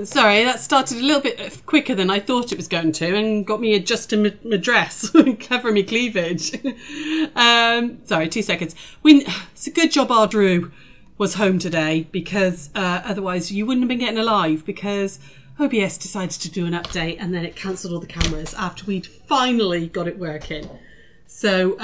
Sorry, that started a little bit quicker than I thought it was going to and got me adjusting my dress, covering my cleavage. Sorry, 2 seconds. It's a good job our Drew was home today, because otherwise you wouldn't have been getting a live, because OBS decided to do an update and then it cancelled all the cameras after we'd finally got it working. So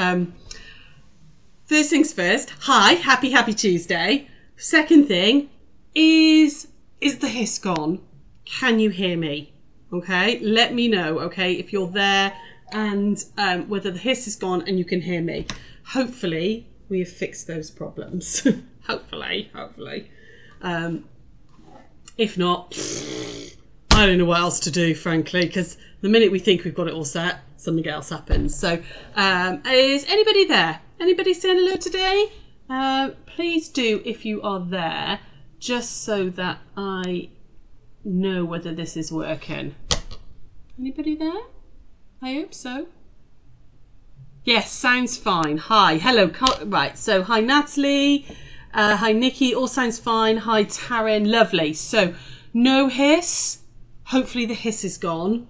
first things first, hi, happy Tuesday. Second thing is the hiss gone? Can you hear me? Okay, let me know, okay, if you're there and whether the hiss is gone and you can hear me. Hopefully we have fixed those problems. hopefully. If not, I don't know what else to do, frankly, because the minute we think we've got it all set, something else happens. So is anybody there? Anybody saying hello today? Please do if you are there, just so that I know whether this is working. Anybody there? I hope so. Yes, sounds fine. Hi, hello. Right, so hi Natalie, hi Nikki, all sounds fine. Hi Taryn, lovely. So no hiss. Hopefully the hiss is gone.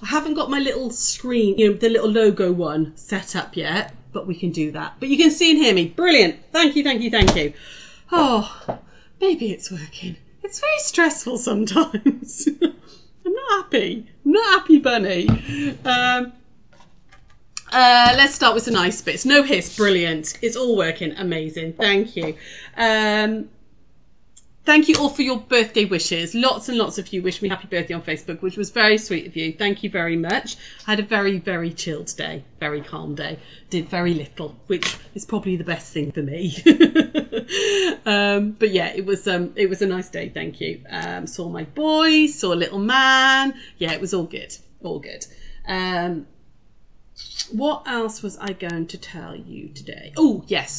I haven't got my little screen, you know, the little logo one set up yet, but we can do that. But you can see and hear me. Brilliant. Thank you. Oh, maybe it's working. It's very stressful sometimes. I'm not happy, bunny. Let's start with some nice bits. No hiss, brilliant. It's all working, amazing. Thank you. Thank you all for your birthday wishes. Lots and lots of you wished me happy birthday on Facebook, which was very sweet of you. Thank you very much. I had a very, very chilled day, very calm day. Did very little, which is probably the best thing for me. But yeah, it was a nice day. Thank you. Saw my boys, saw a little man. Yeah, it was all good. All good. What else was I going to tell you today? Oh, yes.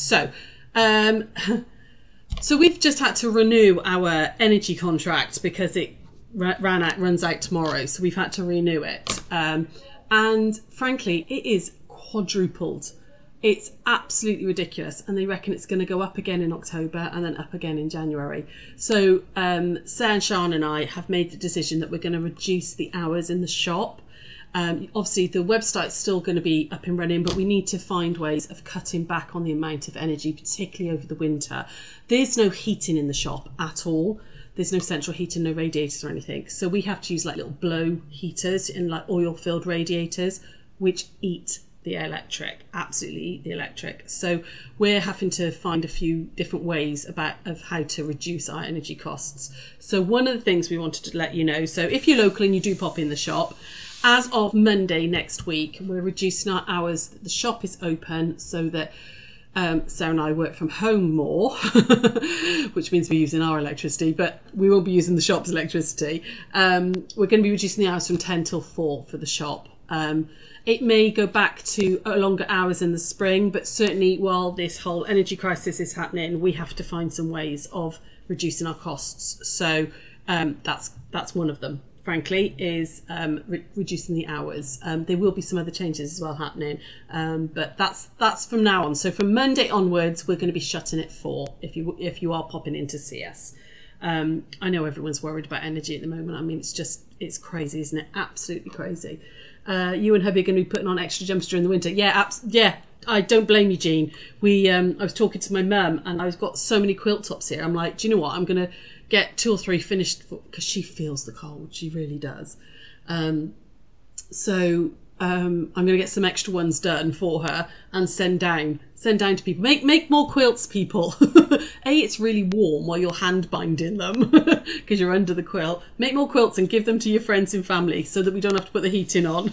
So we've just had to renew our energy contract because it runs out tomorrow. So we've had to renew it. And frankly, it is quadrupled. It's absolutely ridiculous. And they reckon it's going to go up again in October and then up again in January. So Sara and Sean and I have made the decision that we're going to reduce the hours in the shop. Obviously the website's still going to be up and running, but we need to find ways of cutting back on the amount of energy, particularly over the winter. There's no heating in the shop at all. There's no central heating, no radiators or anything. So we have to use like little blow heaters and like oil filled radiators, which eat the electric, absolutely eat the electric. So we're having to find a few different ways of how to reduce our energy costs. So one of the things we wanted to let you know, so if you're local and you do pop in the shop, as of Monday next week, we're reducing our hours. The shop is open so that Sara and I work from home more, which means we're using our electricity, but we won't be using the shop's electricity. We're going to be reducing the hours from 10 till 4 for the shop. It may go back to longer hours in the spring, but certainly while this whole energy crisis is happening, we have to find some ways of reducing our costs. So that's one of them, frankly, is reducing the hours. There will be some other changes as well happening, but that's from now on. So from Monday onwards, we're going to be shutting at 4 if you are popping in to see us. I know everyone's worried about energy at the moment. I mean, it's crazy, isn't it? Absolutely crazy. You and hubby are going to be putting on extra jumps during the winter. Yeah, I don't blame you, Jean. I was talking to my mum and I've got so many quilt tops here. I'm like, do you know what? I'm going to get 2 or 3 finished because she feels the cold. She really does. So I'm going to get some extra ones done for her and send down to people. Make more quilts, people. It's really warm while you're hand binding them because you're under the quilt. Make more quilts and give them to your friends and family so that we don't have to put the heating on.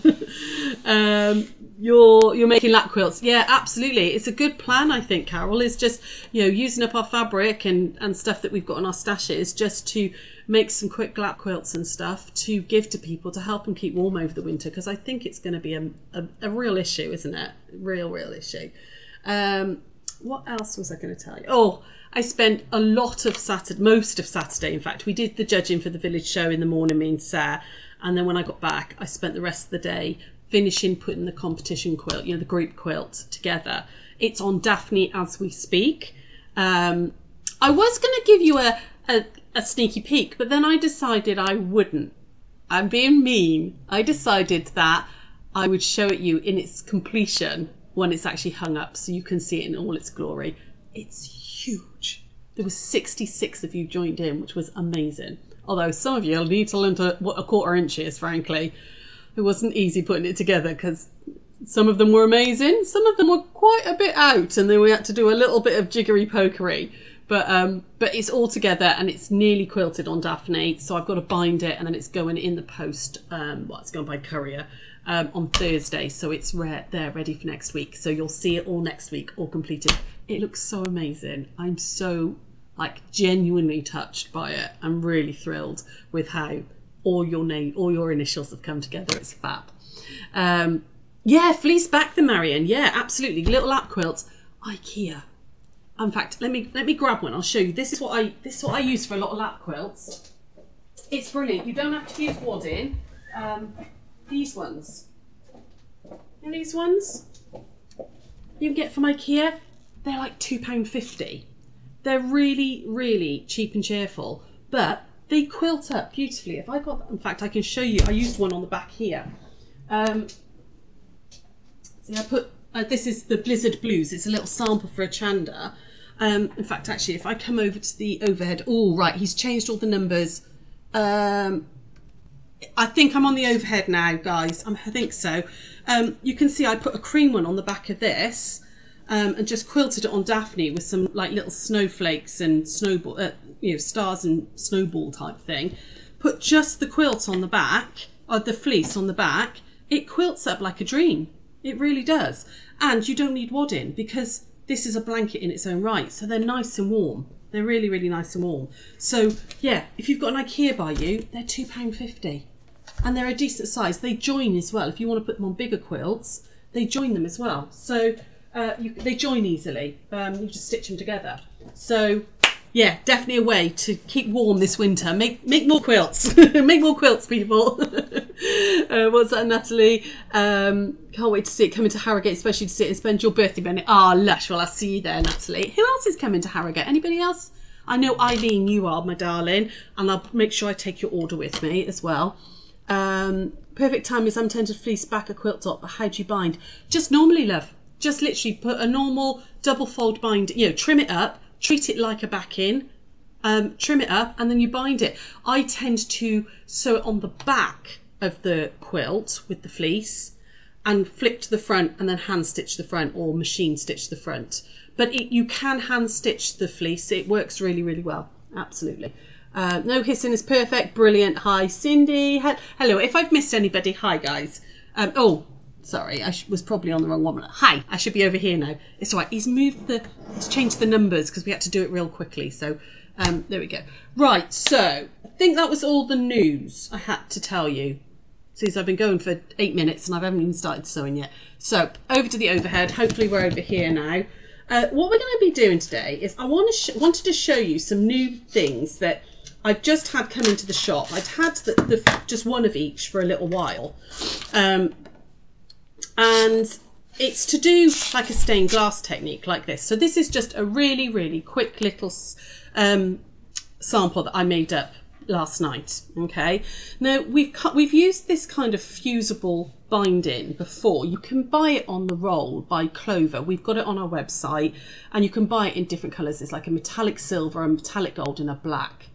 You're making lap quilts. Yeah, absolutely. It's a good plan, I think, Carol, is just, using up our fabric and stuff that we've got in our stashes just to make some quick lap quilts and stuff to give to people to help them keep warm over the winter, because I think it's going to be a real issue, isn't it? Real issue. What else was I going to tell you? Oh, I spent a lot of most of Saturday, in fact. We did the judging for the village show in the morning, me and Sara, and then when I got back, I spent the rest of the day finishing putting the competition quilt, the group quilt together. It's on Daphne as we speak. I was going to give you a sneaky peek, but then I decided I wouldn't. I'm being mean. I decided that I would show it you in its completion when it's actually hung up so you can see it in all its glory. It's huge. There was 66 of you joined in, which was amazing. Although some of you will need to learn to what a 1/4 inch is, frankly. It wasn't easy putting it together because some of them were amazing. Some of them were quite a bit out, and then we had to do a little bit of jiggery pokery. But it's all together and it's nearly quilted on Daphne. So I've got to bind it and then it's going in the post. It's going by courier on Thursday. So it's there ready for next week. So you'll see it all next week, all completed. It looks so amazing. I'm so genuinely touched by it. I'm really thrilled with how all your initials have come together. It's fab. Yeah, fleece back the Marion. Yeah, absolutely. Little lap quilts. IKEA. In fact, let me grab one. I'll show you. This is what I use for a lot of lap quilts. It's brilliant. You don't have to use wadding. These ones. You know these ones you can get from IKEA? They're like £2.50. They're really, really cheap and cheerful, but they quilt up beautifully. If I got, in fact, I can show you. I used one on the back here. See, I put this is the Blizzard Blues. It's a little sample for a Chanda. In fact, actually, if I come over to the overhead, oh right, he's changed all the numbers. I think I'm on the overhead now, guys. I think so. You can see I put a cream one on the back of this. And just quilted it on Daphne with some little snowflakes and snowball, stars and snowball type thing. Put just the quilt on the back, or the fleece on the back. It quilts up like a dream. It really does. And you don't need wadding because this is a blanket in its own right. So they're nice and warm. They're really, really nice and warm. So yeah, if you've got an IKEA by you, they're £2.50. And they're a decent size. They join as well. If you want to put them on bigger quilts, they join them as well. So they join easily. You just stitch them together. So yeah, definitely a way to keep warm this winter. Make more quilts. Make more quilts, people. What's that, Natalie? Can't wait to see it coming to Harrogate, especially to see it and spend your birthday, Benny. Ah, lush. Well, I'll see you there, Natalie. Who else is coming to Harrogate? Anybody else? I know Eileen, you are, my darling, and I'll make sure I take your order with me as well. Perfect time is I'm tempted to fleece back a quilt top, but how do you bind? Just normally, love. Just literally put a normal double fold bind, trim it up, treat it like a backing, trim it up, and then you bind it. I tend to sew it on the back of the quilt with the fleece and flip to the front and then hand stitch the front or machine stitch the front. But you can hand stitch the fleece. It works really, really well. Absolutely. No hissing is perfect. Brilliant. Hi, Cindy. Hello. If I've missed anybody, hi, guys. Sorry, I was probably on the wrong one. Hi, I should be over here now. It's all right. He's changed the numbers because we had to do it real quickly. So there we go. Right, so I think that was all the news I had to tell you. Since I've been going for 8 minutes and I haven't even started sewing yet. So over to the overhead. Hopefully we're over here now. What we're going to be doing today is I wanted to show you some new things that I've just had come into the shop. I'd had just one of each for a little while. And it's to do like a stained glass technique like this. So this is just a really, really quick little sample that I made up last night. Okay. Now we've used this kind of fusible binding before. You can buy it on the roll by Clover. We've got it on our website and you can buy it in different colours. It's like a metallic silver, a metallic gold and a black.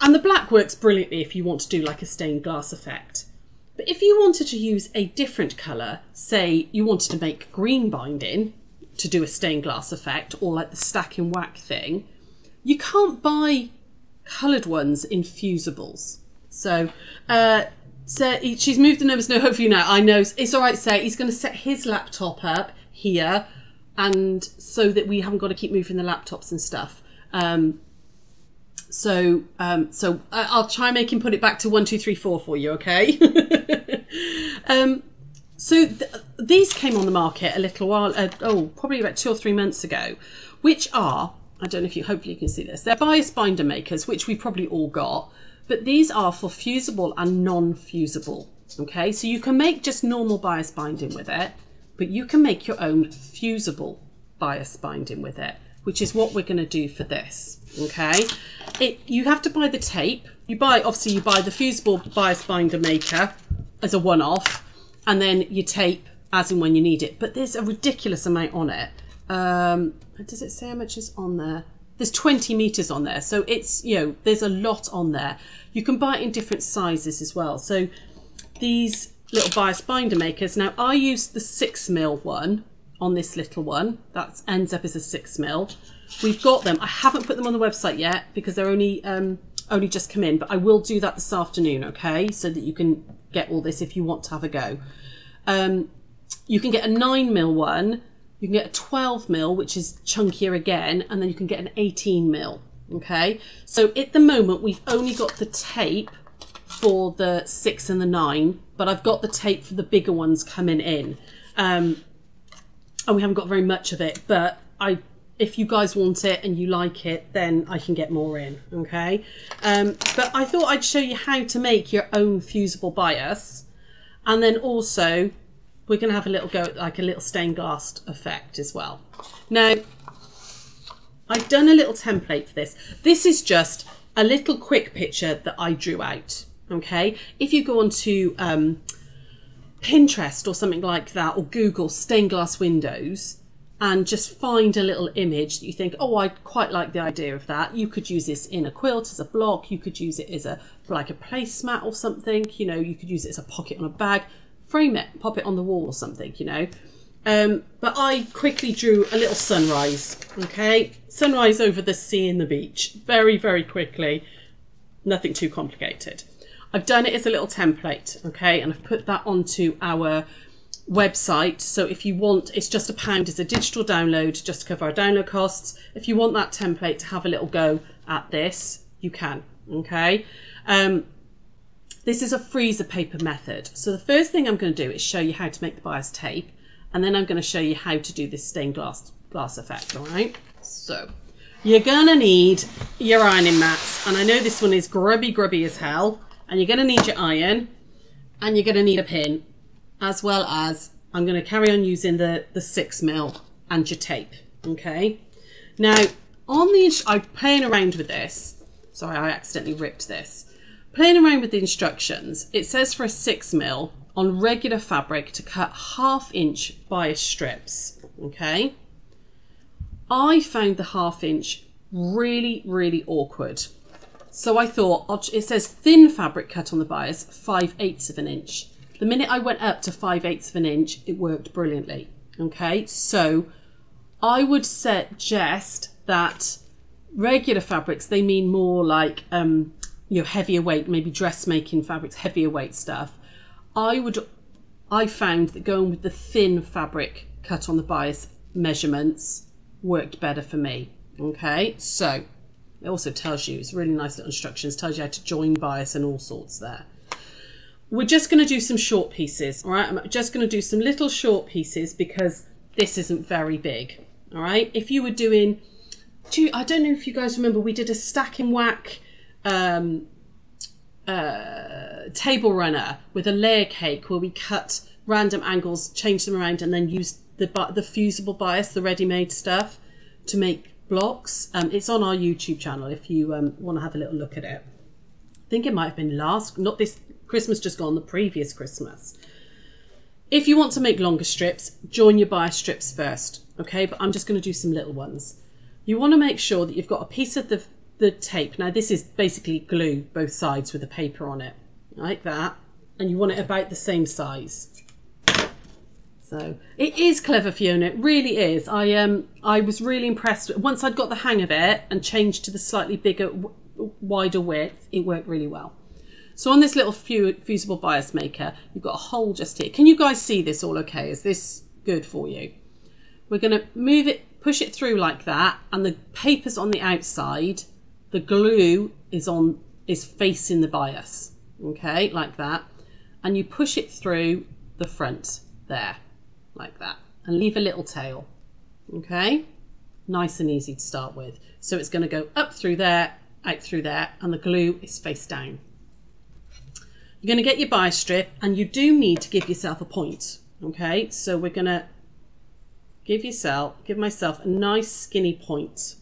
And the black works brilliantly if you want to do like a stained glass effect. But if you wanted to use a different colour, say you wanted to make green binding to do a stained glass effect or like the stack and whack thing, you can't buy coloured ones in fusibles. So she's moved the numbers, no hope for you now. I know, it's all right, say he's going to set his laptop up here and so that we haven't got to keep moving the laptops and stuff. So I'll try and make him put it back to 1, 2, 3, 4 for you, okay? These came on the market a little while, probably about 2 or 3 months ago, which are, I don't know if hopefully you can see this, they're bias binder makers, which we probably all got, but these are for fusible and non-fusible, okay? So you can make just normal bias binding with it, but you can make your own fusible bias binding with it. which is what we're going to do for this. Okay, you have to buy the tape. Obviously you buy the fusible bias binder maker as a one-off, and then your tape as and when you need it. But there's a ridiculous amount on it. Does it say how much is on there? There's 20 meters on there, so it's, you know, there's a lot on there. You can buy it in different sizes as well. So these little bias binder makers, now I use the 6mm one on this little one. That ends up as a 6mm. We've got them. I haven't put them on the website yet because they're only just come in, but I will do that this afternoon, okay? So that you can get all this if you want to have a go. You can get a 9mm one, you can get a 12mm, which is chunkier again, and then you can get an 18mm, okay? So at the moment, we've only got the tape for the 6 and the 9, but I've got the tape for the bigger ones coming in. And we haven't got very much of it, but if you guys want it and you like it, then I can get more in, okay? But I thought I'd show you how to make your own fusible bias, and then also we're going to have a little go at like a little stained glass effect as well. Now, I've done a little template for this. This is just a little quick picture that I drew out, okay? If you go onto Pinterest or something like that, or Google stained glass windows, and just find a little image that you think, oh, I quite like the idea of that. You could use this in a quilt as a block. You could use it as like a placemat or something. You know, you could use it as a pocket on a bag. Frame it, pop it on the wall or something, you know. But I quickly drew a little sunrise, okay? Sunrise over the sea and the beach. Very, very quickly. Nothing too complicated. I've done it as a little template, okay? And I've put that onto our website. So if you want, it's just £1 as a digital download just to cover our download costs. If you want that template to have a little go at this, you can, okay? This is a freezer paper method. So the first thing I'm going to do is show you how to make the bias tape, and then I'm going to show you how to do this stained glass effect, all right? So you're going to need your ironing mats, and I know this one is grubby as hell, and you're going to need your iron, and you're going to need a pin, as well as I'm going to carry on using the 6mm and your tape, okay? Now, I'm playing around with this. Sorry, I accidentally ripped this. Playing around with the instructions, it says for a 6mm on regular fabric to cut 1/2 inch bias strips, okay? I found the 1/2 inch really, really awkward. So I thought, it says thin fabric cut on the bias, 5/8 of an inch. The minute I went up to 5/8 of an inch, it worked brilliantly, okay? So I would suggest that regular fabrics, they mean more like, you know, heavier weight, maybe dressmaking fabrics, heavier weight stuff. I found that going with the thin fabric cut on the bias measurements worked better for me, okay? So it also tells you, it's really nice little instructions, tells you how to join bias and all sorts there. We're just going to do some short pieces, all right? I'm just going to do some little short pieces because this isn't very big, all right? If you were doing, I don't know if you guys remember, we did a stack and whack table runner with a layer cake where we cut random angles, change them around, and then used the fusible bias, the ready-made stuff, to make blocks. It's on our YouTube channel if you want to have a little look at it. I think it might have been not this Christmas just gone, the previous Christmas. If you want to make longer strips, join your bias strips first, okay? But I'm just going to do some little ones. You want to make sure that you've got a piece of the tape. Now this is basically glue, both sides with the paper on it, like that, and you want it about the same size. So it is clever, Fiona, it really is. I was really impressed. Once I'd got the hang of it and changed to the slightly bigger, wider width, it worked really well. So on this little fusible bias maker, you've got a hole just here. Can you guys see this all okay? Is this good for you? We're going to move it, push it through like that, and the paper's on the outside. The glue is facing the bias, okay, like that. And you push it through the front there, like that, and leave a little tail, okay? Nice and easy to start with. So it's going to go up through there, out through there, and the glue is face down. You're going to get your bias strip, and you do need to give yourself a point, okay? So we're going to give myself a nice skinny point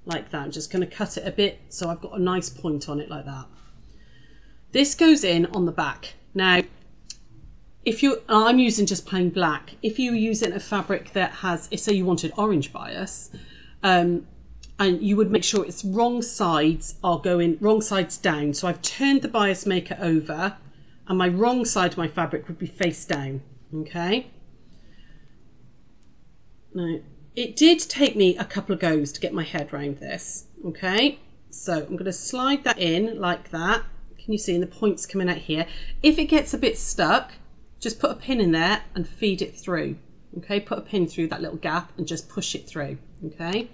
like that. I'm just going to cut it a bit so I've got a nice point on it like that. This goes in on the back. Now, I'm using just plain black. If you're using a fabric that has, say you wanted orange bias, and you would make sure its wrong sides down. So I've turned the bias maker over and my wrong side of my fabric would be face down, okay? Now, it did take me a couple of goes to get my head around this, okay? So I'm going to slide that in like that. Can you see the points coming out here? If it gets a bit stuck, just put a pin in there and feed it through, okay? Put a pin through that little gap and just push it through, okay?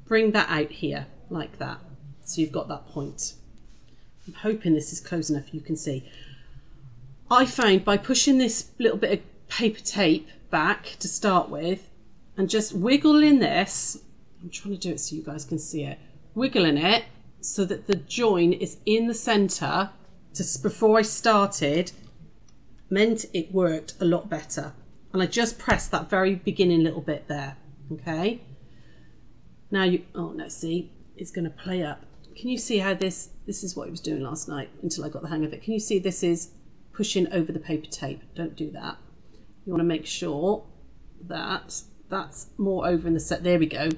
Bring that out here like that. So you've got that point. I'm hoping this is close enough you can see. I found by pushing this little bit of paper tape back to start with and just wiggling this, I'm trying to do it so you guys can see it, wiggling it so that the join is in the centre, just before I started, meant it worked a lot better. And I just pressed that very beginning little bit there, okay? Now see, it's going to play up. Can you see how this is what it was doing last night until I got the hang of it? Can you see this is pushing over the paper tape? Don't do that. You want to make sure that that's more over in the set. There we go.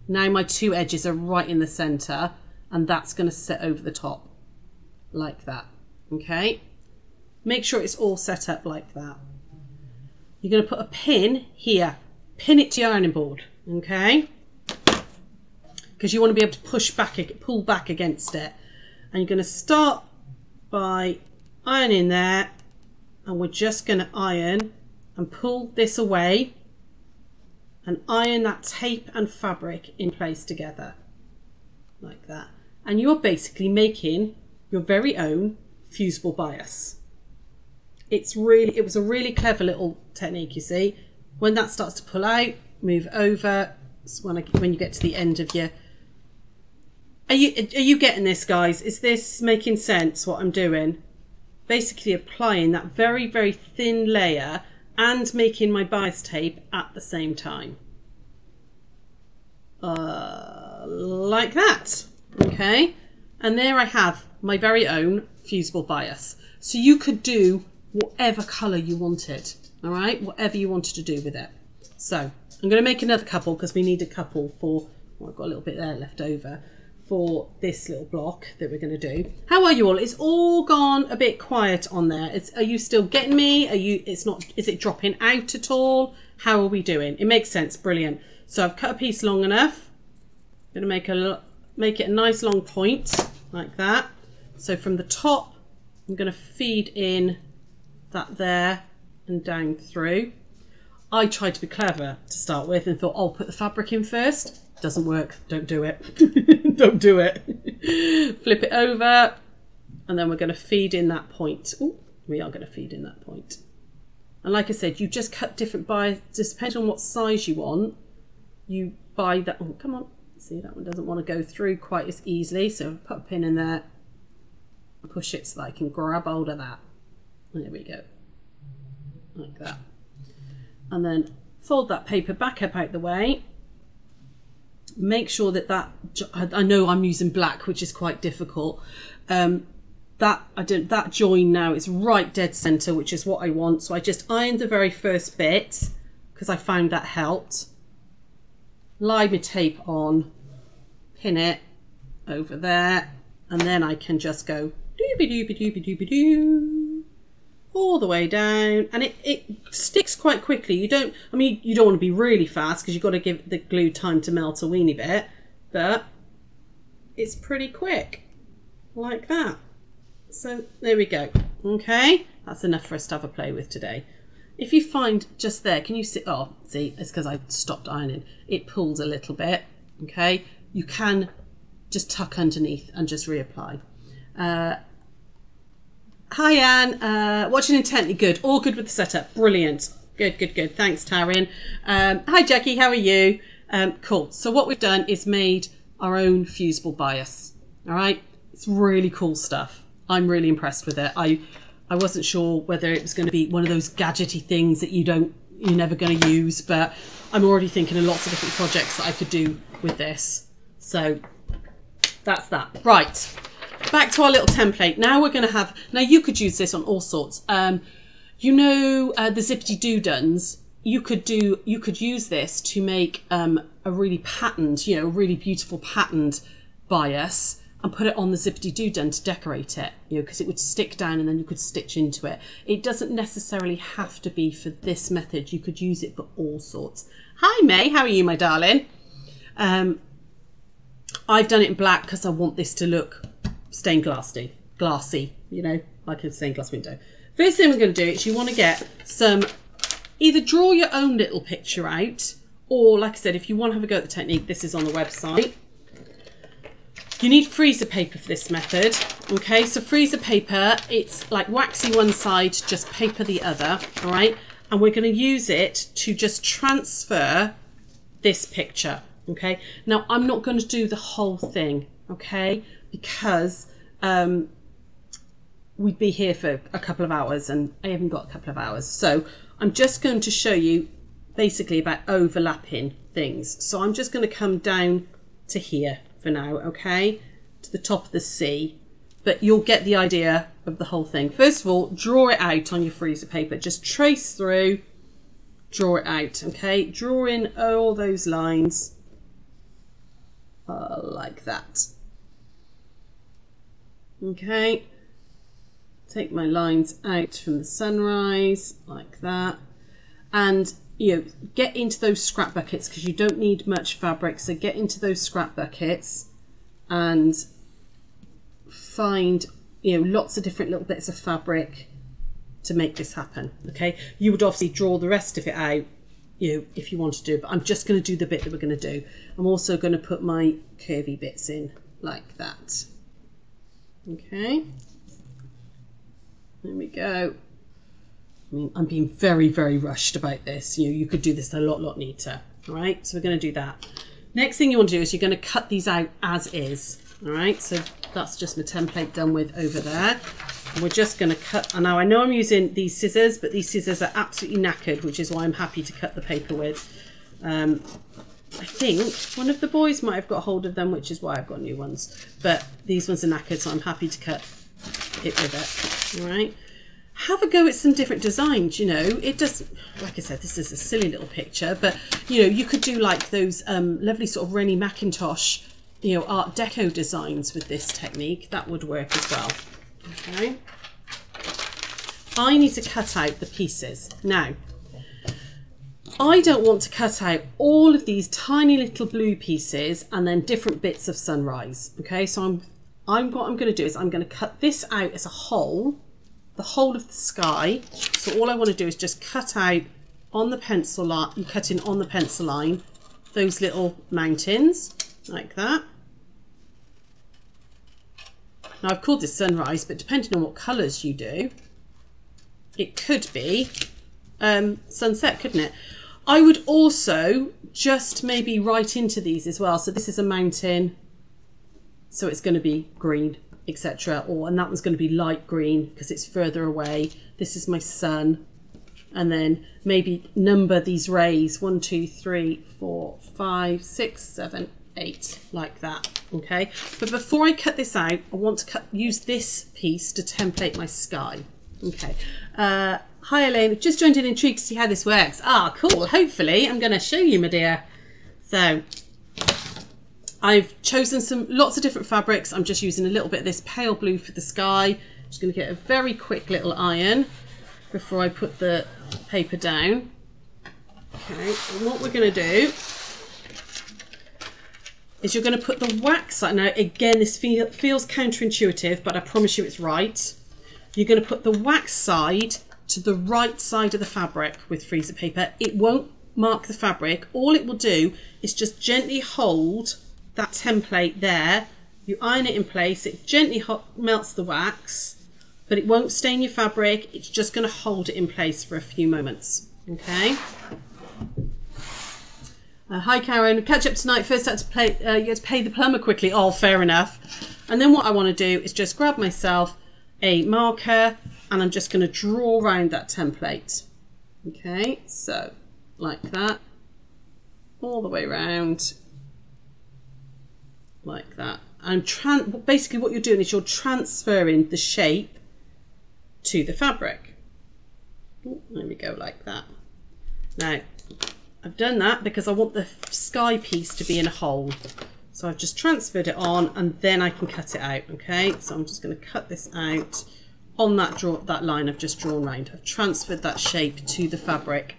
Now my two edges are right in the centre and that's going to sit over the top like that, okay? Make sure it's all set up like that. You're going to put a pin here, pin it to your ironing board, okay? Because you want to be able to pull back against it. And you're going to start by ironing there, and we're just going to iron and pull this away and iron that tape and fabric in place together like that. And you're basically making your very own fusible bias. It was a really clever little technique, you see. When that starts to pull out, move over. So when you get to the end of your... Are you getting this, guys? Is this making sense, what I'm doing? Basically applying that very, very thin layer and making my bias tape at the same time. Like that, okay? And there I have my very own fusible bias. So you could do whatever colour you wanted, all right? Whatever you wanted to do with it. So I'm going to make another couple because we need a couple for, well, I've got a little bit there left over for this little block that we're going to do. How are you all? It's all gone a bit quiet on there. Are you still getting me? Is it dropping out at all? How are we doing? It makes sense. Brilliant. So I've cut a piece long enough. I'm going to make it a nice long point like that. So from the top, I'm going to feed in that there and down through. I tried to be clever to start with and thought, I'll put the fabric in first. Doesn't work. Don't do it. Don't do it. Flip it over and then we're going to feed in that point. Ooh, we are going to feed in that point. And like I said, you just cut different bias, just depending on what size you want. You buy that. Oh, come on. See, that one doesn't want to go through quite as easily. So put a pin in there and push it so that I can grab hold of that. There we go. Like that. And then fold that paper back up out the way. Make sure that I know I'm using black, which is quite difficult. That join now is right dead center, which is what I want. So I just ironed the very first bit because I found that helped. Lie my tape on, pin it over there, and then I can just go doo-be-doo-be-doo-be-doo-be-doo all the way down, and it sticks quite quickly. You don't want to be really fast because you've got to give the glue time to melt a weeny bit, but it's pretty quick like that. So there we go. Okay, that's enough for us to have a play with today. If you find just there, can you see? Oh, see, it's because I stopped ironing. It pulls a little bit. Okay, you can just tuck underneath and just reapply. Hi Anne, watching intently. Good, all good with the setup. Brilliant. Good, good, good. Thanks, Taryn. Hi Jackie, how are you? Cool. So what we've done is made our own fusible bias. All right, it's really cool stuff. I'm really impressed with it. I wasn't sure whether it was going to be one of those gadgety things that you don't you're never going to use, but I'm already thinking of lots of different projects that I could do with this. So that's that. Right, back to our little template. Now we're going to have, now you could use this on all sorts. You know, the zippity doo-duns, you could use this to make a really patterned, you know, a really beautiful patterned bias, and put it on the zippity doo-dun to decorate it, you know, because it would stick down and then you could stitch into it. It doesn't necessarily have to be for this method. You could use it for all sorts. Hi May, how are you, my darling? I've done it in black because I want this to look stained glassy, you know, like a stained glass window. First thing we're going to do is you want to get some, either draw your own little picture out, or like I said, if you want to have a go at the technique, this is on the website. You need freezer paper for this method. Okay, so freezer paper, it's like waxy one side, just paper the other, all right? And we're going to use it to just transfer this picture, okay? Now, I'm not going to do the whole thing, okay? Because we'd be here for a couple of hours and I haven't got a couple of hours. So I'm just going to show you basically about overlapping things. So I'm just going to come down to here for now, okay, to the top of the C, but you'll get the idea of the whole thing. First of all, draw it out on your freezer paper. Just trace through, draw it out, okay? Draw in all those lines like that. Okay, take my lines out from the sunrise like that, and you know, get into those scrap buckets because you don't need much fabric, so get into those scrap buckets and find, you know, lots of different little bits of fabric to make this happen. Okay, you would obviously draw the rest of it out, you know, if you want to do, but I'm just going to do the bit that we're going to do. I'm also going to put my curvy bits in like that. Okay, there we go. I mean, I'm being very, very rushed about this. You know, you could do this a lot neater. All right, so we're going to do that. Next thing you want to do is you're going to cut these out as is. All right, so that's just my template done with over there. And we're just going to cut. And now I know I'm using these scissors, but these scissors are absolutely knackered, which is why I'm happy to cut the paper with. I think one of the boys might have got hold of them, which is why I've got new ones. But these ones are knackered, so I'm happy to cut it with it. All right. Have a go at some different designs, you know. It does, like I said, this is a silly little picture, but you know, you could do like those lovely sort of Rennie Mackintosh, you know, Art Deco designs with this technique. That would work as well. Okay. I need to cut out the pieces. Now, I don't want to cut out all of these tiny little blue pieces and then different bits of sunrise. Okay, so what I'm going to do is I'm going to cut this out as a whole. The whole of the sky. So all I want to do is just cut out on the pencil line, you cut in on the pencil line, those little mountains like that. Now I've called this sunrise, but depending on what colours you do, it could be sunset, couldn't it? I would also just maybe write into these as well. So this is a mountain, so it's going to be green, etc. And that one's going to be light green because it's further away. This is my sun. And then maybe number these rays 1, 2, 3, 4, 5, 6, 7, 8 like that. Okay, but before I cut this out, I want to use this piece to template my sky. Okay, hi Elaine, just joined in, intrigued to see how this works. Ah, cool. Hopefully I'm going to show you, my dear. So I've chosen lots of different fabrics. I'm just using a little bit of this pale blue for the sky. I'm just going to get a very quick little iron before I put the paper down. Okay, and what we're going to do is you're going to put the wax side. Now again, this feels counterintuitive, but I promise you it's right. You're going to put the wax side to the right side of the fabric with freezer paper. It won't mark the fabric. All it will do is just gently hold that template there. You iron it in place, it gently melts the wax, but it won't stain your fabric. It's just going to hold it in place for a few moments. Okay. Hi Karen, catch up tonight. First had to play, you had to pay the plumber quickly. Oh, fair enough. And then what I want to do is just grab myself a marker and I'm just going to draw around that template. Okay, so like that, all the way around, like that. And basically what you're doing is you're transferring the shape to the fabric. There we go, like that. Now, I've done that because I want the sky piece to be in a hole. So I've just transferred it on and then I can cut it out, okay? So I'm just going to cut this out on that line I've just drawn round. I've transferred that shape to the fabric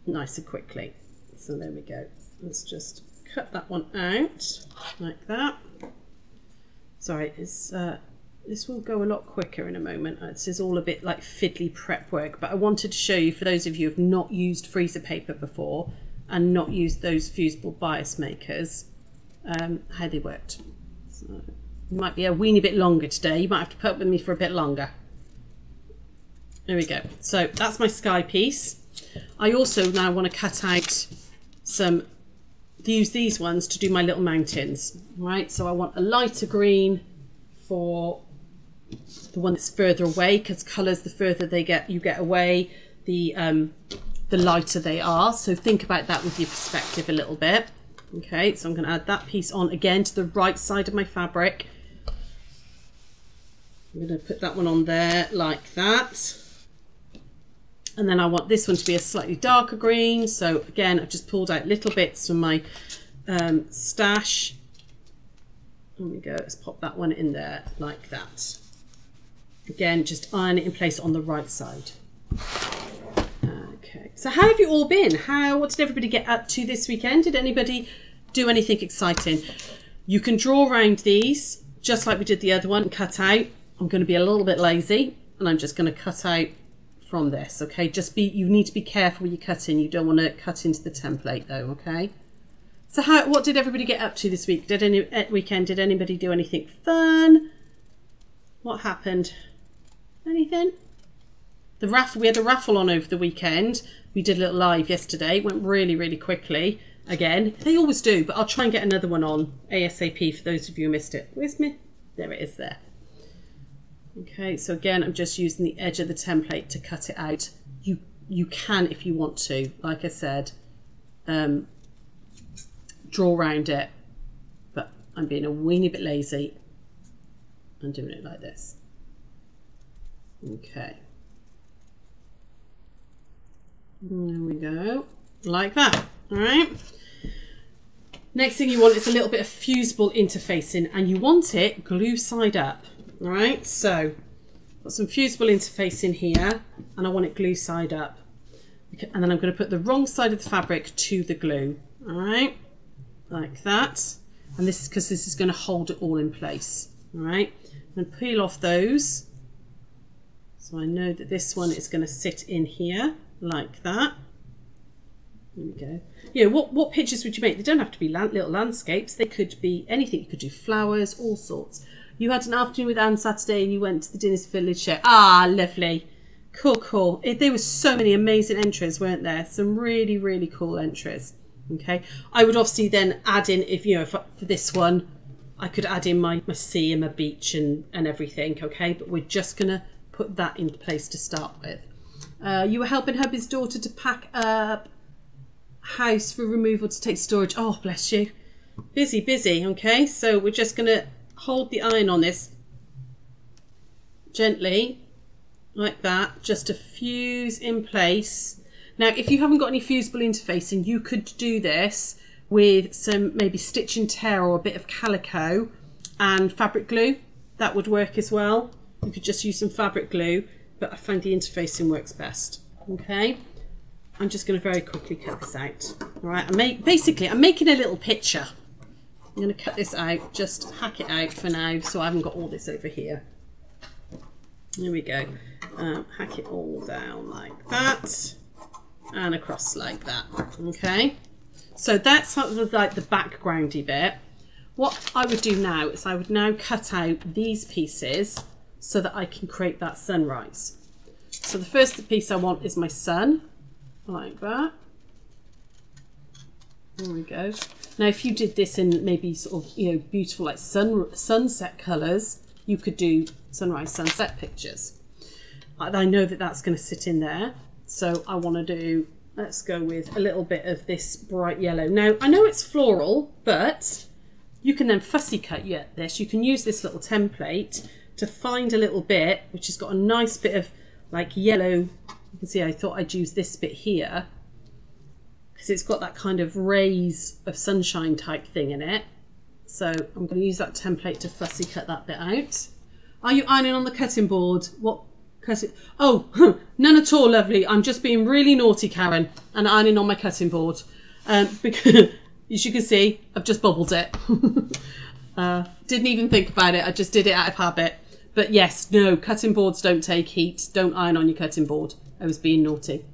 nice and quickly. So there we go. Let's just cut that one out like that. Sorry, this will go a lot quicker in a moment. This is all a bit like fiddly prep work, but I wanted to show you, for those of you who have not used freezer paper before and not used those fusible bias makers, how they worked. So it might be a weeny bit longer today. You might have to put up with me for a bit longer. There we go. So that's my sky piece. I also now want to cut out use these ones to do my little mountains. Right, so I want a lighter green for the one that's further away, because colours, the further you get away, the lighter they are. So think about that with your perspective a little bit. Okay, so I'm going to add that piece on again to the right side of my fabric. I'm going to put that one on there like that. And then I want this one to be a slightly darker green. So again, I've just pulled out little bits from my stash. There we go, let's pop that one in there like that. Again, just iron it in place on the right side. Okay, so how have you all been? What did everybody get up to this weekend? Did anybody do anything exciting? You can draw around these, just like we did the other one, and cut out. I'm going to be a little bit lazy, and I'm just going to cut out from this, okay? You need to be careful when you're cutting. You don't want to cut into the template though, okay? So what did everybody get up to this week? Did anybody do anything fun? What happened? Anything? The raffle, we had a raffle on over the weekend. We did a little live yesterday. It went really, really quickly. Again, they always do, but I'll try and get another one on ASAP for those of you who missed it. Where's me? There it is there. Okay, so again, I'm just using the edge of the template to cut it out. You can, if you want to, like I said, draw around it, but I'm being a weeny bit lazy and doing it like this. Okay. There we go, like that. All right. Next thing you want is a little bit of fusible interfacing, and you want it glue side up. All right, so got some fusible interfacing here, and I want it glue side up. And then I'm going to put the wrong side of the fabric to the glue. All right, like that. And this is because this is going to hold it all in place. All right, I'm going to peel off those. So I know that this one is going to sit in here like that. There we go. You know, what pictures would you make? They don't have to be little landscapes. They could be anything. You could do flowers, all sorts. You had an afternoon with Anne Saturday and you went to the Dinners Village show. Ah, lovely. Cool, cool. There were so many amazing entries, weren't there? Some really, really cool entries. Okay. I would obviously then add in, for this one, I could add in my sea and my beach and everything. Okay. But we're just going to put that in place to start with. You were helping hubby's daughter to pack up house for removal to take storage. Oh, bless you. Busy, busy. Okay. So we're just going to hold the iron on this gently like that, just to fuse in place. Now if you haven't got any fusible interfacing, you could do this with some maybe stitch and tear or a bit of calico and fabric glue. That would work as well. You could just use some fabric glue, but I find the interfacing works best. Okay, I'm just going to very quickly cut this out. All right, I'm making a little picture. I'm going to cut this out, just hack it out for now, so I haven't got all this over here. There we go. Hack it all down like that, and across like that. Okay, so that's sort of like the backgroundy bit. What I would do now is I would now cut out these pieces so that I can create that sunrise. So the first piece I want is my sun, like that. There we go. Now if you did this in maybe sort of, beautiful like sunset colours, you could do sunrise, sunset pictures. I know that that's going to sit in there. So I want to do, let's go with a little bit of this bright yellow. Now, I know it's floral, but you can then fussy cut this. You can use this little template to find a little bit, which has got a nice bit of like yellow. You can see I thought I'd use this bit here because it's got that kind of rays of sunshine type thing in it. So I'm going to use that template to fussy cut that bit out. Are you ironing on the cutting board? What cutting? Oh, none at all, lovely. I'm just being really naughty, Karen, and ironing on my cutting board. Because, as you can see, I've just bubbled it. Didn't even think about it. I just did it out of habit. But yes, no, cutting boards don't take heat. Don't iron on your cutting board. I was being naughty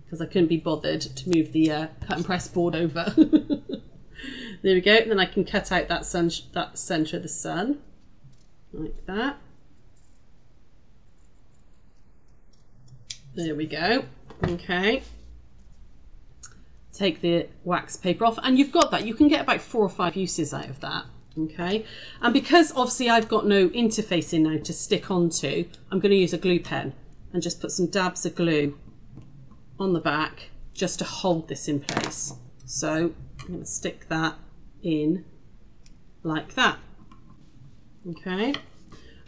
because I couldn't be bothered to move the cut and press board over. There we go. And then I can cut out that centre of the sun like that. There we go. Okay. Take the wax paper off, and you've got that. You can get about 4 or 5 uses out of that. Okay. And because obviously I've got no interface in now to stick onto, I'm going to use a glue pen and just put some dabs of glue on the back just to hold this in place. So I'm going to stick that in like that. Okay.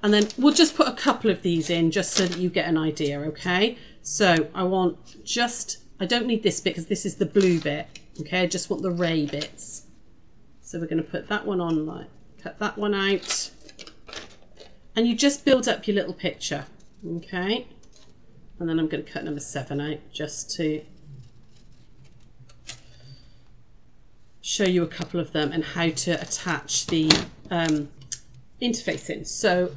And then we'll just put a couple of these in just so that you get an idea. Okay. So I want just, I don't need this bit because this is the blue bit. Okay. I just want the ray bits. So we're going to put that one on, like, cut that one out. And you just build up your little picture. Okay. And then I'm going to cut number 7 out just to show you a couple of them and how to attach the interface in. So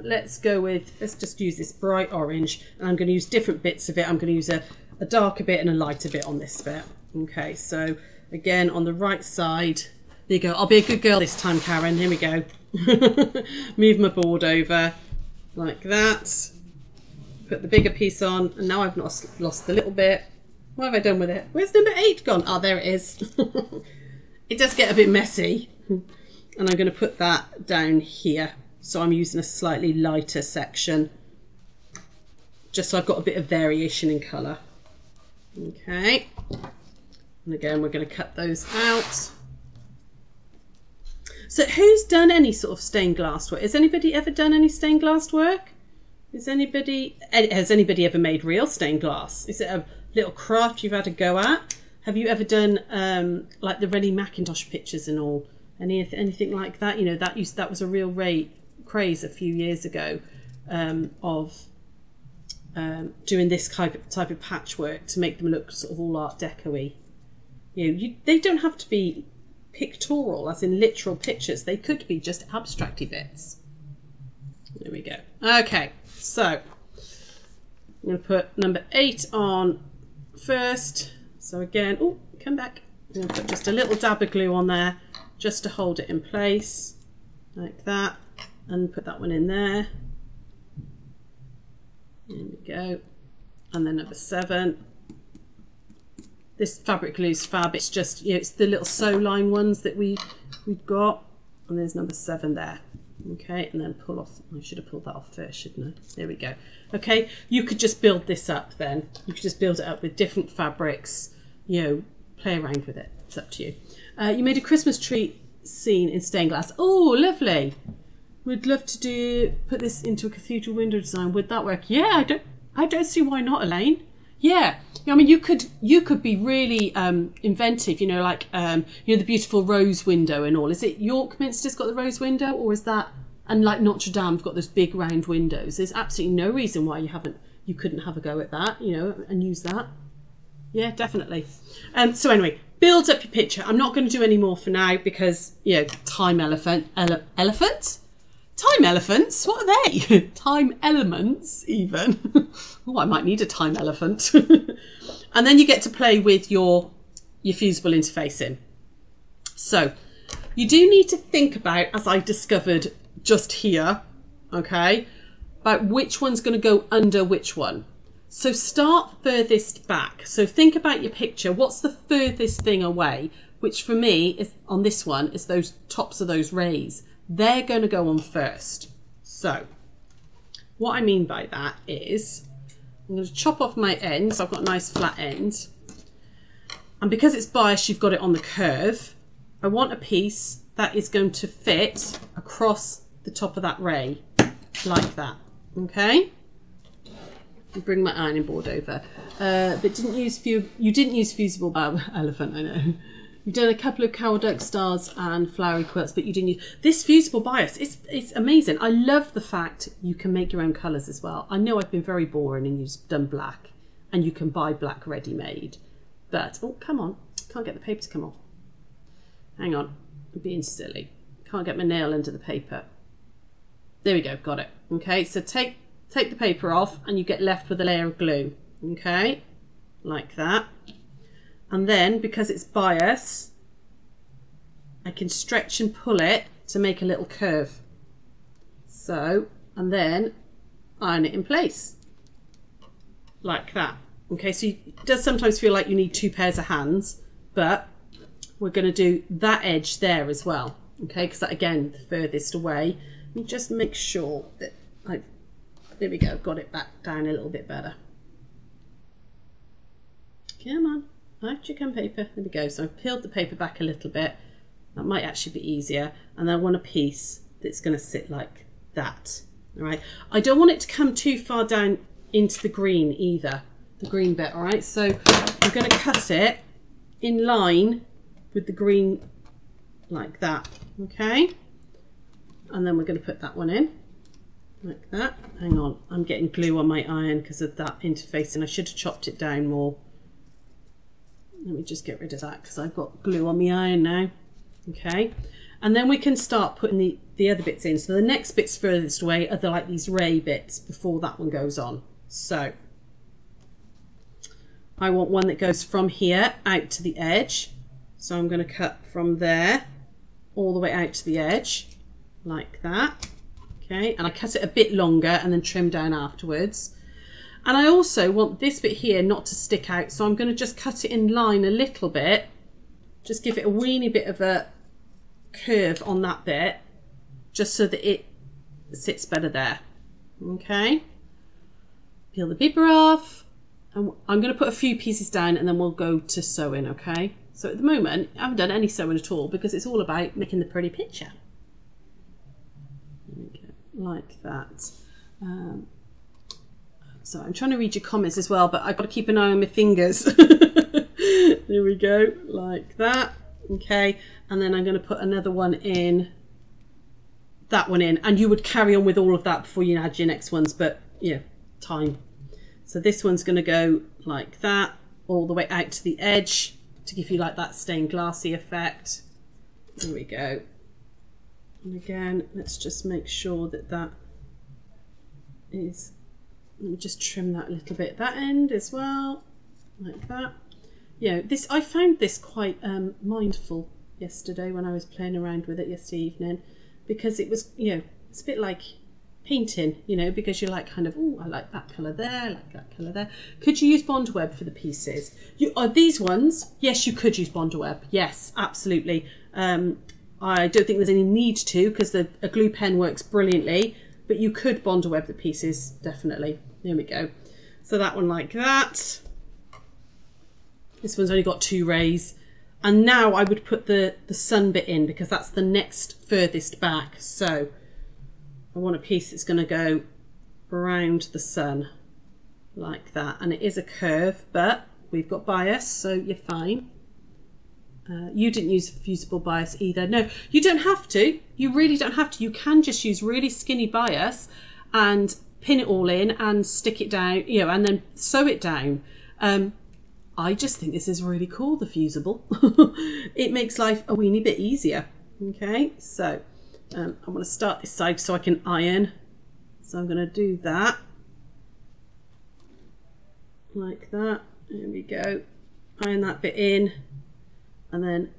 let's just use this bright orange, and I'm going to use different bits of it. I'm going to use a darker bit and a lighter bit on this bit. Okay, so again on the right side, there you go. I'll be a good girl this time, Karen. Here we go. Move my board over like that. Put the bigger piece on, and now I've lost the little bit. What have I done with it? Where's number 8 gone? Oh, there it is. It does get a bit messy. And I'm going to put that down here. So I'm using a slightly lighter section, just so I've got a bit of variation in colour. Okay. And again, we're going to cut those out. So who's done any sort of stained glass work? Has anybody ever done any stained glass work? Has anybody ever made real stained glass? Is it a little craft you've had a go at? Have you ever done like the Rennie Mackintosh pictures and all? Anything like that? You know, that was a real craze a few years ago of doing this type of patchwork to make them look sort of all Art Deco-y. You know, they don't have to be pictorial, as in literal pictures. They could be just abstracty bits. There we go. Okay, so I'm going to put number 8 on first. So again, oh, come back. I'm going to put just a little dab of glue on there just to hold it in place like that, and put that one in there. There we go. And then number 7. This fabric glue's fab. It's just, you know, it's the little sew line ones that we've got. And there's number 7 there. Okay, and then pull off. I should have pulled that off first, shouldn't I? There we go. Okay, you could just build this up then. You could just build it up with different fabrics, you know, play around with it. It's up to you. You made a Christmas tree scene in stained glass. Oh, lovely. We'd love to put this into a cathedral window design. Would that work? Yeah, I don't see why not, Elaine. Yeah, I mean, you could be really inventive. You know, like you know, the beautiful rose window and all. Is it York Minster's got the rose window, or is that, and like Notre Dame's got those big round windows? There's absolutely no reason why you couldn't have a go at that. You know, and use that. Yeah, definitely. So anyway, build up your picture. I'm not going to do any more for now because, you know, time elephant. Time elephants? What are they? Time elements, even. Oh, I might need a time elephant. And then you get to play with your fusible interfacing. So you do need to think about, as I discovered just here, okay, about which one's going to go under which one. So start furthest back. So think about your picture. What's the furthest thing away? Which for me is on this one is those tops of those rays. They're going to go on first. So what I mean by that is I'm going to chop off my end, so I've got a nice flat end. And because it's biased, you've got it on the curve. I want a piece that is going to fit across the top of that ray, like that, okay? Bring my ironing board over. But you didn't use fusible elephant, I know. You've done a couple of cowl duck stars and flowery quilts, but you didn't use this fusible bias. It's amazing. I love the fact you can make your own colours as well. I know I've been very boring and you've done black, and you can buy black ready-made. But oh, come on, can't get the paper to come off. Hang on, I'm being silly. Can't get my nail under the paper. There we go, got it. Okay, so take the paper off and you get left with a layer of glue. Okay, like that. And then, because it's bias, I can stretch and pull it to make a little curve. So, and then iron it in place. Like that. Okay, so it does sometimes feel like you need two pairs of hands, but we're going to do that edge there as well. Okay, because that, again, the furthest away. Let me just make sure that there we go, got it back down a little bit better. Come on. Out you come, paper. There we go. So I've peeled the paper back a little bit. That might actually be easier. And I want a piece that's going to sit like that. All right. I don't want it to come too far down into the green either. The green bit. All right. So I'm going to cut it in line with the green like that. Okay. And then we're going to put that one in like that. Hang on. I'm getting glue on my iron because of that interface, and I should have chopped it down more. Let me just get rid of that because I've got glue on my iron now. Okay, and then we can start putting the other bits in. So the next bits furthest away are like these ray bits before that one goes on. So I want one that goes from here out to the edge. So I'm going to cut from there all the way out to the edge like that. Okay, and I cut it a bit longer and then trim down afterwards. And I also want this bit here not to stick out, so I'm going to just cut it in line a little bit, just give it a weeny bit of a curve on that bit, just so that it sits better there. Okay, peel the paper off, and I'm going to put a few pieces down and then we'll go to sewing. Okay, so at the moment I haven't done any sewing at all because it's all about making the pretty picture. Okay, like that. So I'm trying to read your comments as well, but I've got to keep an eye on my fingers. There we go, like that. Okay, and then I'm going to put another one in, that one in, and you would carry on with all of that before you add your next ones, but yeah, time. So this one's going to go like that, all the way out to the edge to give you like that stained glassy effect. There we go. And again, let's just make sure that that is... Let me just trim that a little bit, that end as well, like that. Yeah, this, I found this quite mindful yesterday when I was playing around with it yesterday evening, because it was, you know, it's a bit like painting, you know, because you're like kind of, oh, I like that colour there, I like that colour there. Could you use Bond Web for the pieces? These ones, yes, you could use Bond Web. Yes, absolutely. I don't think there's any need to, because a glue pen works brilliantly, but you could Bond Web the pieces, definitely. There we go. So that one like that. This one's only got 2 rays. And now I would put the sun bit in because that's the next furthest back. So I want a piece that's going to go around the sun like that. And it is a curve, but we've got bias, so you're fine. You didn't use fusible bias either. No, you don't have to. You really don't have to. You can just use really skinny bias and pin it all in and stick it down, you know, and then sew it down. I just think this is really cool, the fusible. It makes life a weeny bit easier. Okay, so I want to start this side so I can iron. So I'm going to do that. Like that. There we go. Iron that bit in. And then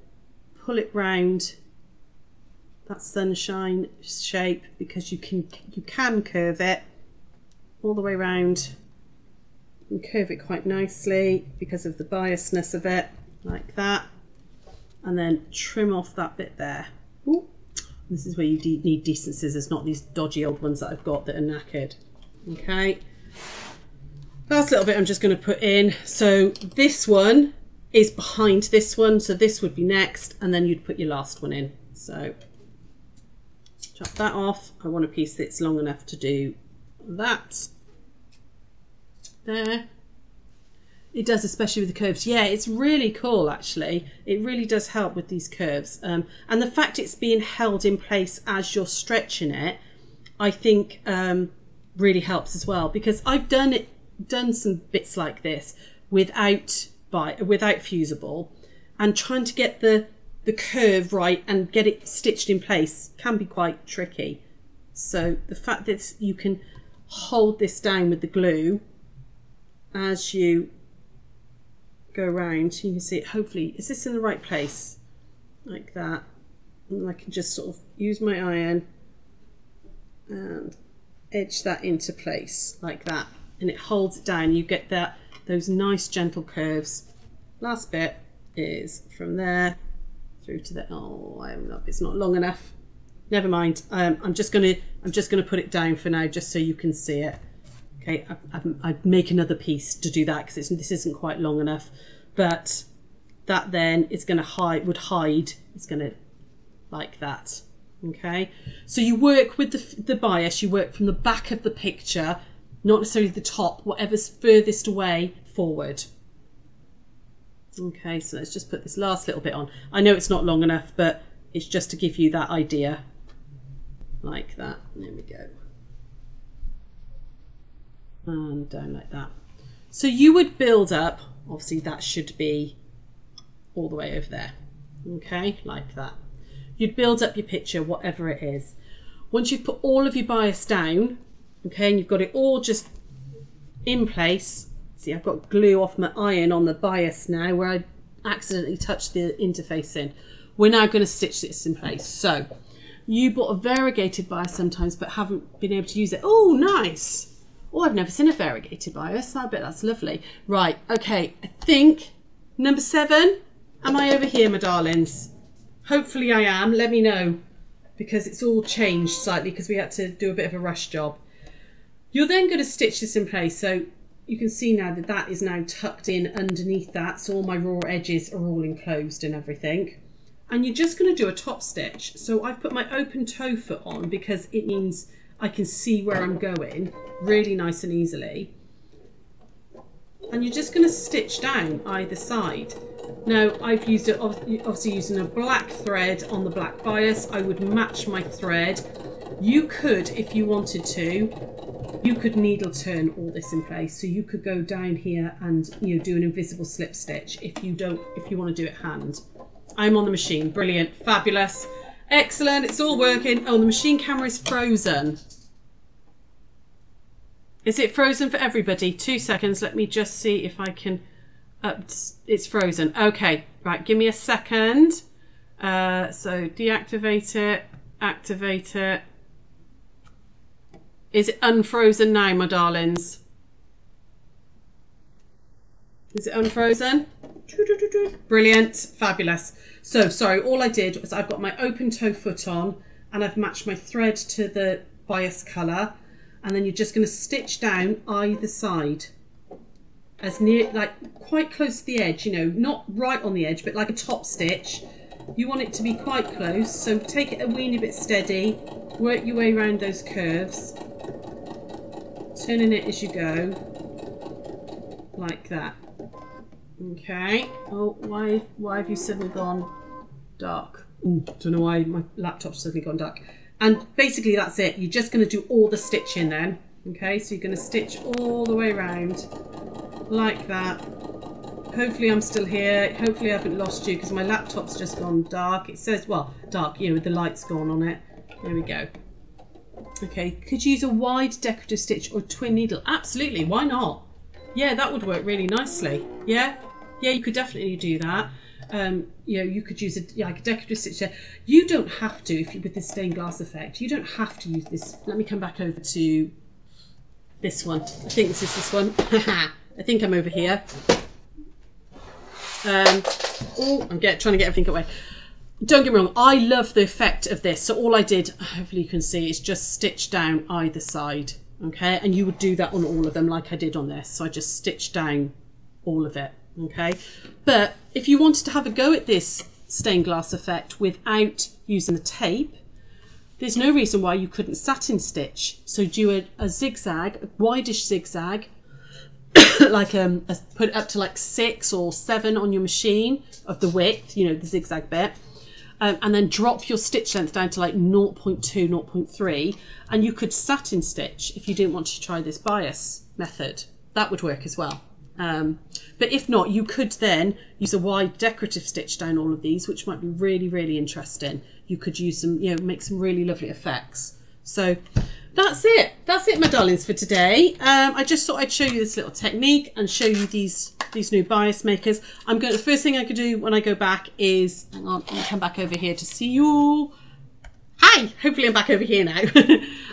pull it round that sunshine shape, because you can curve it all the way around and curve it quite nicely because of the biasness of it, like that. And then trim off that bit there. Ooh. This is where you need decent scissors, not these dodgy old ones that I've got that are knackered. Okay. Last little bit I'm just going to put in. So this one is behind this one, so this would be next, and then you'd put your last one in. So chop that off. I want a piece that's long enough to do that. There. It does, especially with the curves. Yeah, it's really cool, actually. It really does help with these curves. And the fact it's being held in place as you're stretching it, I think really helps as well. Because I've done some bits like this without fusible, and trying to get the curve right and get it stitched in place can be quite tricky. So the fact that you can hold this down with the glue as you go around, you can see it. Hopefully, is this in the right place? Like that. And I can just sort of use my iron and edge that into place like that, and it holds it down. You get those nice gentle curves. Last bit is from there through to the, it's not long enough. Never mind. I'm just gonna put it down for now, just so you can see it. Okay, I'd make another piece to do that because this isn't quite long enough. But that then is going to hide. It's going to like that. Okay, so you work with the bias. You work from the back of the picture, not necessarily the top. Whatever's furthest away forward. Okay, so let's just put this last little bit on. I know it's not long enough, but it's just to give you that idea. Like that. There we go. And down like that. So you would build up, obviously that should be all the way over there. Okay, like that. You'd build up your picture, whatever it is. Once you've put all of your bias down, okay, and you've got it all just in place. See, I've got glue off my iron on the bias now where I accidentally touched the interface in. We're now going to stitch this in place. So you bought a variegated bias sometimes but haven't been able to use it. Oh, nice. Oh, I've never seen a variegated bias. I bet that's lovely. Right, okay, I think number 7. Am I over here, my darlings? Hopefully I am. Let me know, because it's all changed slightly because we had to do a bit of a rush job. You're then going to stitch this in place. So you can see now that that is now tucked in underneath that. So all my raw edges are all enclosed and everything. And you're just going to do a top stitch. So I've put my open toe foot on because it means I can see where I'm going really nice and easily. And you're just going to stitch down either side. Now I've used it, obviously using a black thread on the black bias. I would match my thread. You could, if you wanted to, you could needle turn all this in place. So you could go down here and do an invisible slip stitch if you want to do it hand. I'm on the machine. Brilliant, fabulous. Excellent, it's all working. Oh, the machine camera is frozen. Is it frozen for everybody? 2 seconds, let me just see if I can... it's frozen. Okay, right, give me a second. So deactivate it, activate it. Is it unfrozen now, my darlings? Is it unfrozen? Brilliant, fabulous. So, sorry, all I did was I've got my open toe foot on and I've matched my thread to the bias colour, and then you're just going to stitch down either side as near, like quite close to the edge, not right on the edge, but like a top stitch. You want it to be quite close, so take it a weeny bit steady, work your way around those curves, turning it as you go, like that. Okay. Oh, why have you suddenly gone dark? Don't know why my laptop's suddenly gone dark. And basically that's it. You're just going to do all the stitching then. Okay, so you're going to stitch all the way around like that. Hopefully I'm still here. Hopefully I haven't lost you because my laptop's just gone dark. It says, well, dark, with the lights gone on it. There we go. Okay, could you use a wide decorative stitch or twin needle? Absolutely, why not? Yeah, that would work really nicely. Yeah, you could definitely do that. You could use like a decorative stitch there. You don't have to, with this stained glass effect, you don't have to use this. Let me come back over to this one. I think this is this one. I think I'm over here. I'm trying to get everything away. Don't get me wrong, I love the effect of this. So all I did, hopefully you can see, is just stitch down either side. Okay, and you would do that on all of them like I did on this. So I just stitched down all of it. Okay, but if you wanted to have a go at this stained glass effect without using the tape, there's no reason why you couldn't satin stitch. So do a zigzag, a wideish zigzag, like put it up to like 6 or 7 on your machine of the width, you know, the zigzag bit. And then drop your stitch length down to like 0.2, 0.3, and you could satin stitch if you didn't want to try this bias method. That would work as well. But if not, you could then use a wide decorative stitch down all of these, which might be really, really interesting. You could use some, you know, make some really lovely effects. So that's it. That's it, my darlings, for today. I just thought I'd show you this little technique and show you these new bias makers. The first thing I could do when I go back is, hang on, let me come back over here to see you. Hi, hopefully I'm back over here now.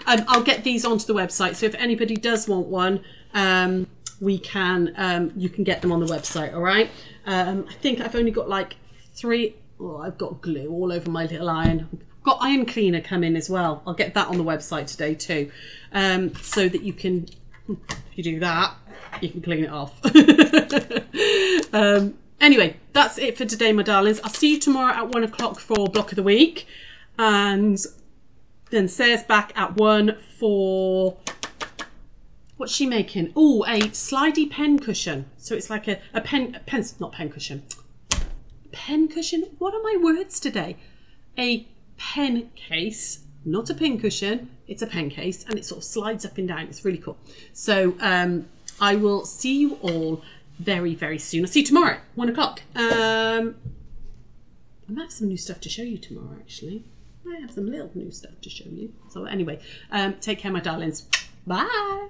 I'll get these onto the website. So if anybody does want one, you can get them on the website. All right. I think I've only got like 3. Oh, I've got glue all over my little iron. I've got iron cleaner coming as well. I'll get that on the website today too, so that you can, if you do that, you can clean it off. Anyway, that's it for today, my darlings. I'll see you tomorrow at 1 o'clock for Block of the Week, and then Sarah's back at 1 for, what's she making? Oh, a slidey pen cushion. So it's like not pen cushion. Pen cushion? What are my words today? A pen case, not a pin cushion. It's a pen case, and it sort of slides up and down. It's really cool. So I will see you all very, very soon. I'll see you tomorrow, 1 o'clock. I might have some new stuff to show you tomorrow, actually. I have some little new stuff to show you. So anyway, take care, my darlings. Bye.